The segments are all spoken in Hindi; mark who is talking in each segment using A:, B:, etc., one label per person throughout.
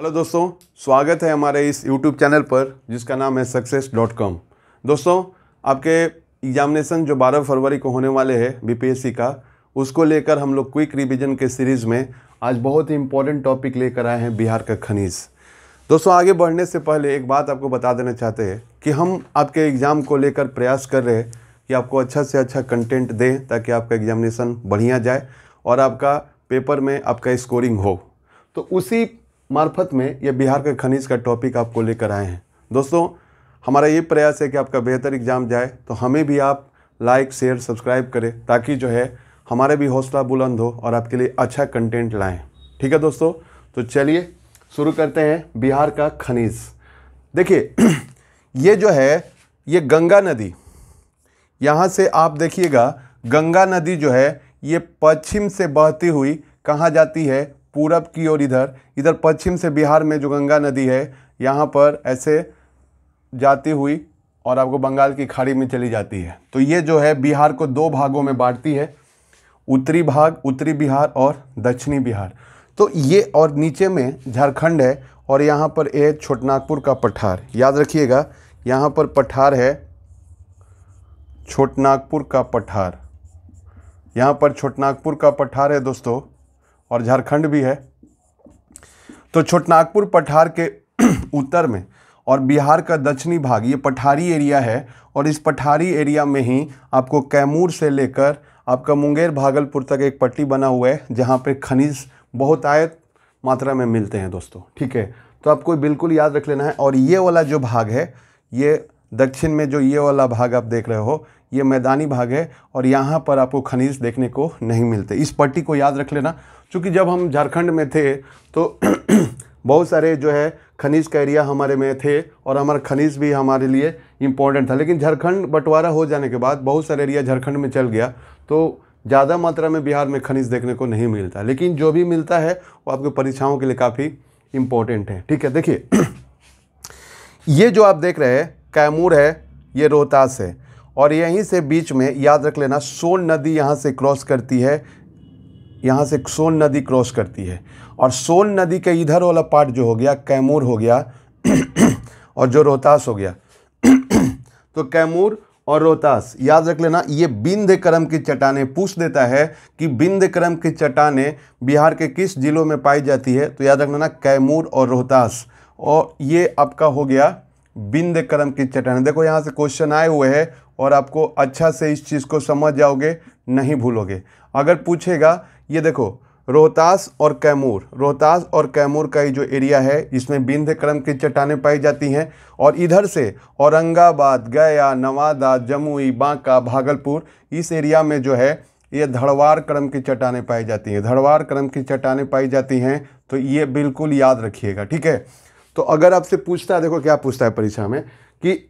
A: हेलो दोस्तों, स्वागत है हमारे इस YouTube चैनल पर जिसका नाम है success.com। दोस्तों, आपके एग्जामिनेशन जो 12 फरवरी को होने वाले हैं बीपीएससी का, उसको लेकर हम लोग क्विक रिवीजन के सीरीज़ में आज बहुत ही इंपॉर्टेंट टॉपिक लेकर आए हैं, बिहार का खनिज। दोस्तों, आगे बढ़ने से पहले एक बात आपको बता देना चाहते हैं कि हम आपके एग्ज़ाम को लेकर प्रयास कर रहे हैं कि आपको अच्छा से अच्छा कंटेंट दें ताकि आपका एग्जामिनेशन बढ़िया जाए और आपका पेपर में आपका स्कोरिंग हो। तो उसी मार्फत में ये बिहार के खनिज का टॉपिक आपको लेकर आए हैं। दोस्तों, हमारा ये प्रयास है कि आपका बेहतर एग्ज़ाम जाए, तो हमें भी आप लाइक शेयर सब्सक्राइब करें ताकि जो है हमारे भी हौसला बुलंद हो और आपके लिए अच्छा कंटेंट लाएं। ठीक है दोस्तों, तो चलिए शुरू करते हैं बिहार का खनिज। देखिए ये जो है ये गंगा नदी, यहाँ से आप देखिएगा गंगा नदी जो है ये पश्चिम से बहती हुई कहाँ जाती है, पूरब की ओर। इधर पश्चिम से बिहार में जो गंगा नदी है यहाँ पर ऐसे जाती हुई और आपको बंगाल की खाड़ी में चली जाती है। तो ये जो है बिहार को दो भागों में बांटती है, उत्तरी भाग उत्तरी बिहार और दक्षिणी बिहार। तो ये और नीचे में झारखंड है और यहाँ पर ये छोटनागपुर का पठार, याद रखिएगा यहाँ पर पठार है, छोटनागपुर का पठार। यहाँ पर छोटनागपुर का पठार है दोस्तों, और झारखंड भी है। तो छोटनागपुर पठार के उत्तर में और बिहार का दक्षिणी भाग ये पठारी एरिया है, और इस पठारी एरिया में ही आपको कैमूर से लेकर आपका मुंगेर भागलपुर तक एक पट्टी बना हुआ है जहाँ पे खनिज बहुत आयत मात्रा में मिलते हैं दोस्तों। ठीक है, तो आपको बिल्कुल याद रख लेना है। और ये वाला जो भाग है, ये दक्षिण में जो ये वाला भाग आप देख रहे हो, ये मैदानी भाग है और यहाँ पर आपको खनिज देखने को नहीं मिलते। इस पट्टी को याद रख लेना, क्योंकि जब हम झारखंड में थे तो बहुत सारे जो है खनिज का एरिया हमारे में थे और हमारा खनिज भी हमारे लिए इम्पोर्टेंट था। लेकिन झारखंड बंटवारा हो जाने के बाद बहुत सारे एरिया झारखंड में चल गया, तो ज़्यादा मात्रा में बिहार में खनिज देखने को नहीं मिलता। लेकिन जो भी मिलता है वो आपके परीक्षाओं के लिए काफ़ी इम्पोर्टेंट है। ठीक है, देखिए ये जो आप देख रहे हैं कैमूर है, ये रोहतास है, और यहीं से बीच में याद रख लेना सोन नदी यहाँ से क्रॉस करती है, यहाँ से सोन नदी क्रॉस करती है। और सोन नदी के इधर वाला पार्ट जो हो गया कैमूर हो गया और जो रोहतास हो गया तो कैमूर और रोहतास याद रख लेना, ये विंध्य क्रम की चट्टानें। पूछ देता है कि विंध्य क्रम की चट्टानें बिहार के किस जिलों में पाई जाती है, तो याद रख लेना कैमूर और रोहतास। और ये आपका हो गया विंध्य क्रम की चट्टानें। देखो यहाँ से क्वेश्चन आए हुए हैं और आपको अच्छा से इस चीज़ को समझ जाओगे, नहीं भूलोगे। अगर पूछेगा ये देखो रोहतास और कैमूर, रोहतास और कैमूर का ये जो एरिया है इसमें विंध्य क्रम की चट्टानें पाई जाती हैं, और इधर से औरंगाबाद, गया, नवादा, जमुई, बांका, भागलपुर इस एरिया में जो है ये धड़वार क्रम की चट्टानें पाई जाती हैं। धड़वार क्रम की चट्टानें पाई जाती हैं, तो ये बिल्कुल याद रखिएगा। ठीक है, तो अगर आपसे पूछता है, देखो क्या पूछता है परीक्षा में कि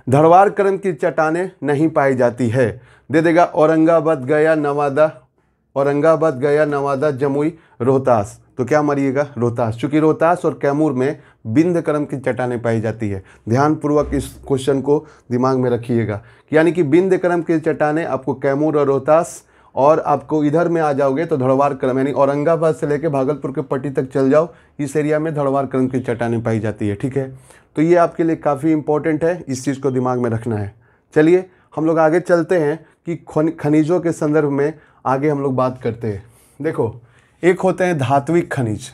A: धड़वार क्रम की चट्टानें नहीं पाई जाती है, दे देगा औरंगाबाद, गया, नवादा, औरंगाबाद, गया, नवादा, जमुई, रोहतास। तो क्या मारिएगा रोहतास, क्योंकि रोहतास और कैमूर में विंध्य क्रम की चट्टानें पाई जाती है। ध्यानपूर्वक इस क्वेश्चन को दिमाग में रखिएगा, यानी कि विंध्य क्रम की चट्टानें आपको कैमूर और रोहतास, और आपको इधर में आ जाओगे तो धड़वार क्रम, यानी औरंगाबाद से लेकर भागलपुर के पट्टी तक चल जाओ, इस एरिया में धड़वार क्रम की चट्टानें पाई जाती है। ठीक है, तो ये आपके लिए काफ़ी इंपॉर्टेंट है, इस चीज़ को दिमाग में रखना है। चलिए हम लोग आगे चलते हैं कि खनिजों के संदर्भ में आगे हम लोग बात करते हैं। देखो, एक होते हैं धात्विक खनिज।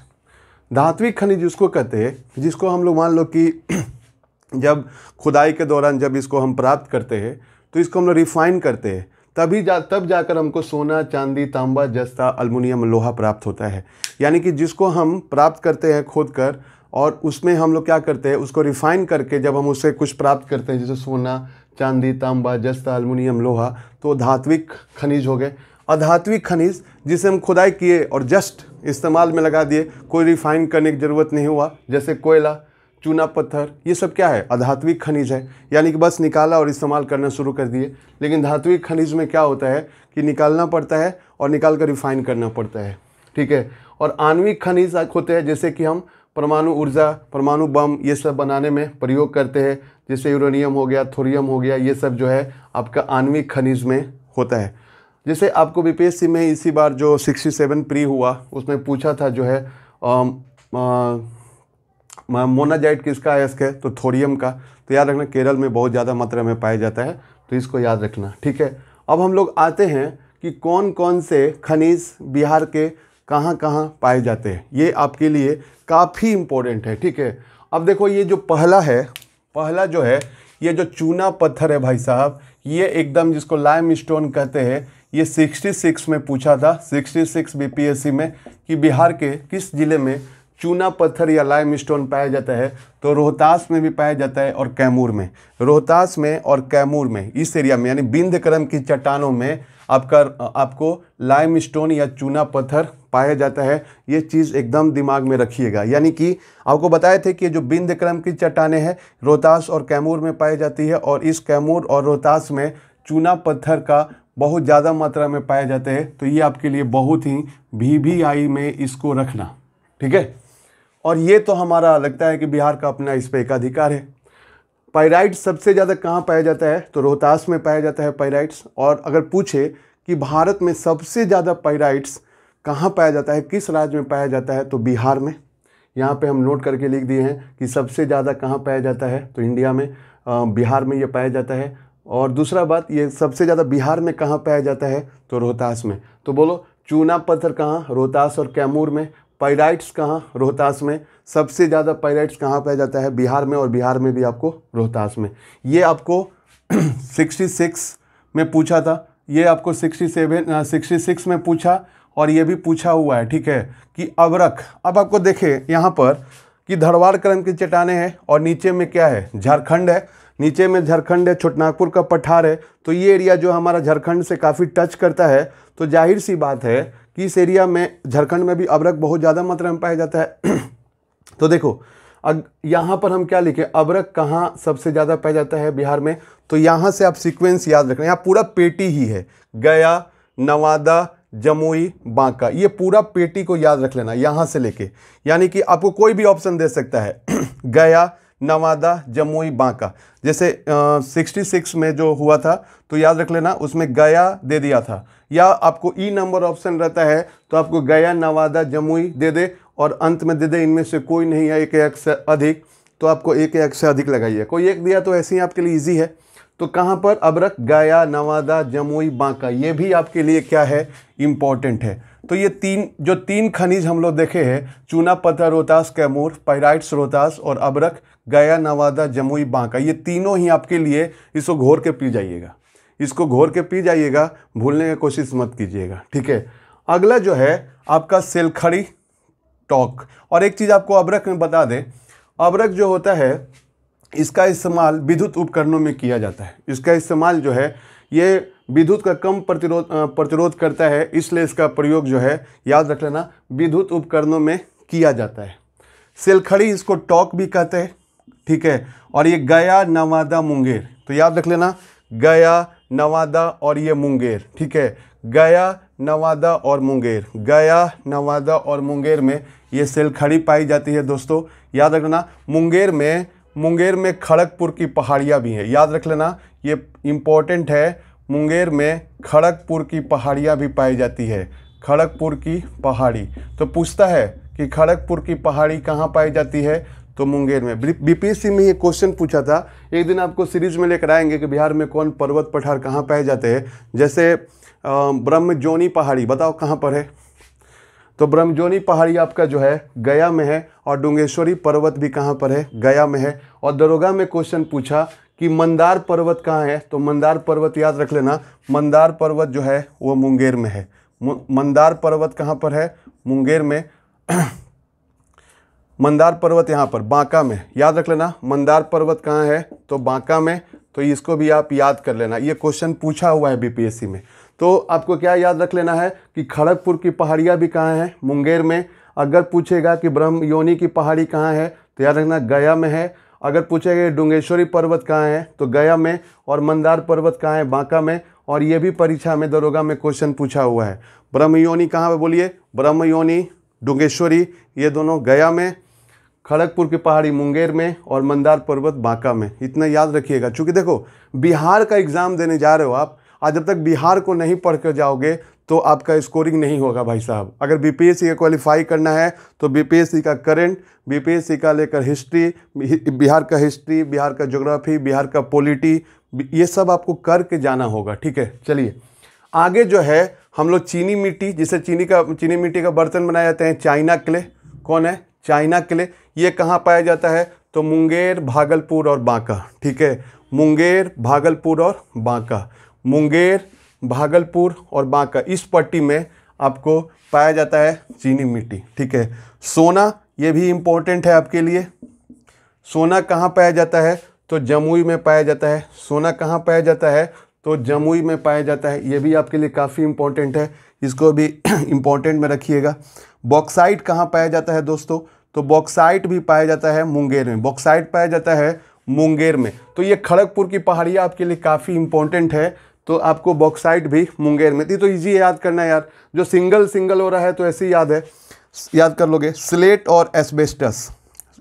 A: धात्विक खनिज उसको कहते हैं जिसको हम लोग मान लो कि जब खुदाई के दौरान जब इसको हम प्राप्त करते हैं तो इसको हम लोग रिफाइन करते हैं, तब जाकर हमको सोना, चांदी, तांबा, जस्ता, अल्मुनियम, लोहा प्राप्त होता है। यानी कि जिसको हम प्राप्त करते हैं खोद कर, और उसमें हम लोग क्या करते हैं उसको रिफाइन करके जब हम उससे कुछ प्राप्त करते हैं, जैसे सोना, चांदी, तांबा, जस्ता, अल्मुनियम, लोहा, तो धात्विक खनिज हो गए। अधात्विक खनिज जिसे हम खुदाई किए और जस्ट इस्तेमाल में लगा दिए, कोई रिफाइन करने की ज़रूरत नहीं हुआ, जैसे कोयला, चूना पत्थर, ये सब क्या है अधात्विक खनिज है, यानी कि बस निकाला और इस्तेमाल करना शुरू कर दिए। लेकिन धात्विक खनिज में क्या होता है कि निकालना पड़ता है और निकाल कर रिफाइन करना पड़ता है। ठीक है, और आणविक खनिज होते हैं जैसे कि हम परमाणु ऊर्जा, परमाणु बम ये सब बनाने में प्रयोग करते हैं, जैसे यूरेनियम हो गया, थोरियम हो गया, ये सब जो है आपका आणविक खनिज में होता है। जैसे आपको बीपीएससी में इसी बार जो 67 प्री हुआ उसमें पूछा था जो है मोनाजाइट किसका अयस्क है, तो थोरियम का। तो याद रखना केरल में बहुत ज़्यादा मात्रा में पाया जाता है, तो इसको याद रखना, ठीक है। अब हम लोग आते हैं कि कौन कौन से खनिज बिहार के कहाँ कहाँ पाए जाते हैं, ये आपके लिए काफ़ी इम्पोर्टेंट है, ठीक है। अब देखो ये जो पहला जो है ये जो चूना पत्थर है भाई साहब, ये एकदम जिसको लाइम स्टोन कहते हैं, ये 66 में पूछा था, 66 बीपीएससी में, कि बिहार के किस जिले में चूना पत्थर या लाइम स्टोन पाया जाता है। तो रोहतास में भी पाया जाता है और कैमूर में, रोहतास में और कैमूर में, इस एरिया में यानी विंध्यक्रम की चट्टानों में आपको लाइम स्टोन या चूना पत्थर पाया जाता है। ये चीज़ एकदम दिमाग में रखिएगा। यानी कि आपको बताए थे कि जो विंध्यक्रम की चट्टानें हैं रोहतास और कैमूर में पाई जाती है, और इस कैमूर और रोहतास में चूना पत्थर का बहुत ज़्यादा मात्रा में पाए जाते हैं। तो ये आपके लिए बहुत ही VVI में इसको रखना, ठीक है। और ये तो हमारा लगता है कि बिहार का अपना इस पर एकाधिकार है। पाइराइट सबसे ज़्यादा कहाँ पाया जाता है, तो रोहतास में पाया जाता है पाइराइट्स। और अगर पूछे कि भारत में सबसे ज़्यादा पाइराइट्स कहाँ पाया जाता है, किस राज्य में पाया जाता है, तो बिहार में। यहाँ पे हम नोट करके लिख दिए हैं कि सबसे ज़्यादा कहाँ पाया जाता है, तो इंडिया में बिहार में ये पाया जाता है। और दूसरा बात, ये सबसे ज़्यादा बिहार में कहाँ पाया जाता है, तो रोहतास में। तो बोलो चूना पत्थर कहाँ, रोहतास और कैमूर में। पाइराइट्स कहाँ, रोहतास में। सबसे ज़्यादा पाइराइट्स कहाँ पाया जाता है, बिहार में, और बिहार में भी आपको रोहतास में। ये आपको 66 में पूछा था, ये आपको 66 में पूछा, और ये भी पूछा हुआ है, ठीक है, कि अबरख। अब आपको देखें यहाँ पर कि धरवाड़ क्रम की चट्टानें हैं, और नीचे में क्या है, झारखंड है, नीचे में झारखंड है, छोटनागपुर का पठार है। तो ये एरिया जो हमारा झारखंड से काफ़ी टच करता है, तो जाहिर सी बात है कि इस एरिया में झारखंड में भी अबरख बहुत ज़्यादा मात्रा में पाया जाता है। तो देखो यहाँ पर हम क्या लिखे, अबरख कहाँ सबसे ज़्यादा पाया जाता है बिहार में। तो यहाँ से आप सीक्वेंस याद रखना, यहाँ पूरा पेटी ही है, गया, नवादा, जमुई, बांका, ये पूरा पेटी को याद रख लेना यहाँ से लेके। यानी कि आपको कोई भी ऑप्शन दे सकता है गया, नवादा, जमुई, बांका। जैसे 66 में जो हुआ था तो याद रख लेना, उसमें गया दे दिया था, या आपको ई नंबर ऑप्शन रहता है तो आपको गया, नवादा, जमुई दे दे, और अंत में दे दे इनमें से कोई नहीं है एक एक से अधिक, तो आपको एक एक से अधिक लगाइए। कोई एक दिया तो ऐसे ही आपके लिए ईजी है। तो कहाँ पर, अबरख, गया, नवादा, जमुई, बांका, ये भी आपके लिए क्या है, इम्पॉर्टेंट है। तो ये तीन खनिज हम लोग देखे हैं, चूना पत्थर रोहतास कैमूर, पाइराइट्स रोहतास, और अबरख, गया, नवादा, जमुई, बांका, ये तीनों ही आपके लिए, इसको घोर के पी जाइएगा, इसको घोर के पी जाइएगा, भूलने की कोशिश मत कीजिएगा, ठीक है। अगला जो है आपका सेलखड़ी टॉक। और एक चीज़ आपको अबरख में बता दें, अबरख जो होता है इसका इस्तेमाल विद्युत उपकरणों में किया जाता है। इसका इस्तेमाल जो है ये विद्युत का कम प्रतिरोध करता है, इसलिए इसका प्रयोग जो है याद रख लेना विद्युत उपकरणों में किया जाता है। सेलखड़ी इसको टॉक भी कहते हैं, ठीक है। और ये गया, नवादा, मुंगेर, तो याद रख लेना गया, नवादा और ये मुंगेर, ठीक है। गया, नवादा और मुंगेर, गया, नवादा और मुंगेर में ये सेलखड़ी पाई जाती है दोस्तों, याद रखना। मुंगेर में खड़गपुर की पहाड़ियाँ भी हैं, याद रख लेना, ये इम्पोर्टेंट है। मुंगेर में खड़गपुर की पहाड़ियाँ भी पाई जाती है, खड़गपुर की पहाड़ी। तो पूछता है कि खड़गपुर की पहाड़ी कहाँ पाई जाती है, तो मुंगेर में। बीपीएससी में ये क्वेश्चन पूछा था, एक दिन आपको सीरीज में लेकर आएंगे कि बिहार में कौन पर्वत पठार कहाँ पाए जाते हैं। जैसे ब्रह्मजोनी पहाड़ी बताओ कहाँ पर है, तो ब्रह्मजोनी पहाड़ी आपका जो है गया में है, और डुंगेश्वरी पर्वत भी कहाँ पर है, गया में है। और दरोगा में क्वेश्चन पूछा कि मंदार पर्वत कहाँ है, तो मंदार पर्वत याद रख लेना, मंदार पर्वत जो है वो मुंगेर में है। मंदार पर्वत कहाँ पर है, मुंगेर में। मंदार पर्वत यहाँ पर बांका में, याद रख लेना, मंदार पर्वत कहाँ है, तो बांका में। तो इसको भी आप याद कर लेना, ये क्वेश्चन पूछा हुआ है बीपीएससी में। तो आपको क्या याद रख लेना है कि खड़गपुर की पहाड़ियाँ भी कहाँ हैं, मुंगेर में। अगर पूछेगा कि ब्रह्मयोनी की पहाड़ी कहाँ है, तो याद रखना गया में है। अगर पूछेगा डुंगेश्वरी पर्वत कहाँ है, तो गया में। और मंदार पर्वत कहाँ है, बांका में। और ये भी परीक्षा में दरोगा में क्वेश्चन पूछा हुआ है। ब्रह्मयोनी कहाँ पे बोलिए, ब्रह्मयोनी, डुंगेश्वरी, ये दोनों गया में, खड़गपुर की पहाड़ी मुंगेर में, और मंदार पर्वत बांका में। इतना याद रखिएगा, चूँकि देखो बिहार का एग्ज़ाम देने जा रहे हो आप, आज जब तक बिहार को नहीं पढ़ कर जाओगे तो आपका स्कोरिंग नहीं होगा भाई साहब। अगर बीपीएससी का क्वालिफाई करना है तो बीपीएससी का करंट, बीपीएससी का लेकर हिस्ट्री, बिहार का हिस्ट्री, बिहार का ज्योग्राफी, बिहार का पॉलिटी, ये सब आपको करके जाना होगा। ठीक है, चलिए आगे जो है हम लोग चीनी मिट्टी, जिसे चीनी मिट्टी का बर्तन बनाए जाते हैं, चाइना क्ले। कौन है? China clay. ये कहाँ पाया जाता है? तो मुंगेर, भागलपुर और बांका। ठीक है, मुंगेर, भागलपुर और बांका, मुंगेर, भागलपुर और बांका, इस पट्टी में आपको पाया जाता है चीनी मिट्टी। ठीक है, सोना, ये भी इम्पोर्टेंट है आपके लिए। सोना कहाँ पाया जाता है? तो जमुई में पाया जाता है। सोना कहाँ पाया जाता है? तो जमुई में पाया जाता है। ये भी आपके लिए काफ़ी इम्पोर्टेंट है, इसको भी इम्पोर्टेंट में रखिएगा। बॉक्साइट कहाँ पाया जाता है दोस्तों? तो बॉक्साइट भी पाया जाता है मुंगेर में। बॉक्साइट पाया जाता है मुंगेर में। तो ये खड़गपुर की पहाड़ियाँ आपके लिए काफ़ी इम्पोर्टेंट है, तो आपको बॉक्साइट भी मुंगेर में थी। तो इजी याद करना है यार, जो सिंगल हो रहा है तो ऐसे ही याद कर लोगे। स्लेट और एस्बेस्टस,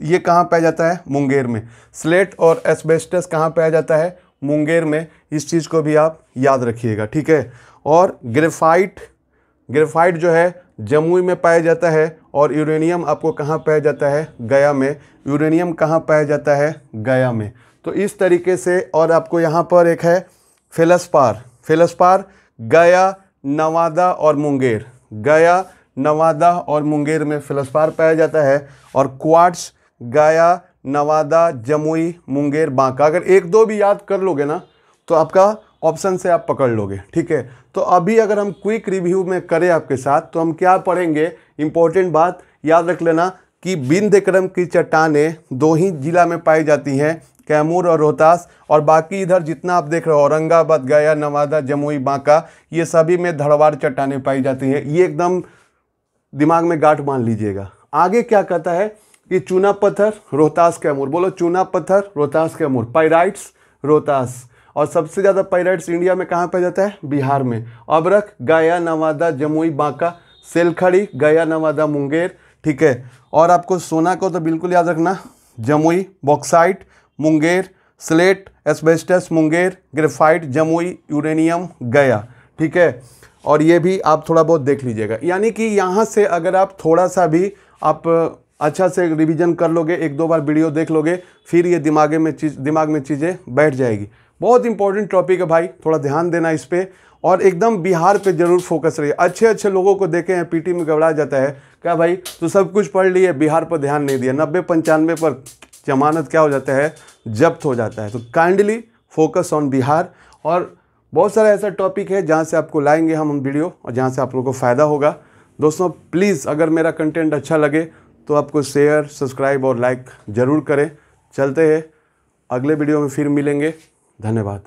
A: ये कहाँ पाया जाता है? मुंगेर में। स्लेट और एस्बेस्टस कहाँ पाया जाता है? मुंगेर में। इस चीज़ को भी आप याद रखिएगा। ठीक है, और ग्रेफाइट जो है जमुई में पाया जाता है, और यूरेनियम आपको कहाँ पाया जाता है? गया में। यूरेनियम कहाँ पाया जाता है? गया में। तो इस तरीके से, और आपको यहाँ पर एक है फेलस्पार, गया, नवादा और मुंगेर। गया, नवादा और मुंगेर में फेलस्पार पाया जाता है। और क्वार्ट्ज गया, नवादा, जमुई, मुंगेर, बांका। अगर एक दो भी याद कर लोगे ना तो आपका ऑप्शन से आप पकड़ लोगे। ठीक है, तो अभी अगर हम क्विक रिव्यू में करें आपके साथ, तो हम क्या पढ़ेंगे? इंपॉर्टेंट बात याद रख लेना कि विंध्यक्रम की चट्टानें 2 ही जिला में पाई जाती हैं, कैमूर और रोहतास, और बाकी इधर जितना आप देख रहे हो औरंगाबाद, गया, नवादा, जमुई, बांका, ये सभी में धड़वार चट्टानें पाई जाती हैं। ये एकदम दिमाग में गांठ मान लीजिएगा। आगे क्या कहता है कि चूना पत्थर, रोहतास, कैमूर। बोलो, चूना पत्थर, रोहतास, कैमूर। पाइराइट्स, रोहतास। और सबसे ज़्यादा पाइराइट्स इंडिया में कहाँ पाया जाता है? बिहार में। अबरख, गया, नवादा, जमुई, बांका। सेलखड़ी, गया, नवादा, मुंगेर। ठीक है, और आपको सोना को तो बिल्कुल याद रखना, Jamui. Bauxite, Munger. Slate, asbestos, Munger. Graphite, Jamui. Uranium, गया। ठीक है, और ये भी आप थोड़ा बहुत देख लीजिएगा। यानी कि यहाँ से अगर आप थोड़ा सा भी आप अच्छा से रिवीजन कर लोगे, 1-2 बार वीडियो देख लोगे, फिर ये दिमाग में चीज़ें बैठ जाएगी। बहुत इंपॉर्टेंट टॉपिक है भाई, थोड़ा ध्यान देना इस पर, और एकदम बिहार पे जरूर फोकस रहिए। अच्छे लोगों को देखे हैं पीटी में घबरा जाता है, क्या भाई तो सब कुछ पढ़ लिए, बिहार पर ध्यान नहीं दिया। 90-95 पर जमानत क्या हो जाता है? जब्त हो जाता है। तो काइंडली फोकस ऑन बिहार। और बहुत सारा ऐसा टॉपिक है जहाँ से आपको लाएंगे हम वीडियो, और जहाँ से आप लोगों को फ़ायदा होगा। दोस्तों प्लीज़, अगर मेरा कंटेंट अच्छा लगे तो आपको शेयर, सब्सक्राइब और लाइक ज़रूर करें। चलते हैं, अगले वीडियो में फिर मिलेंगे। धन्यवाद।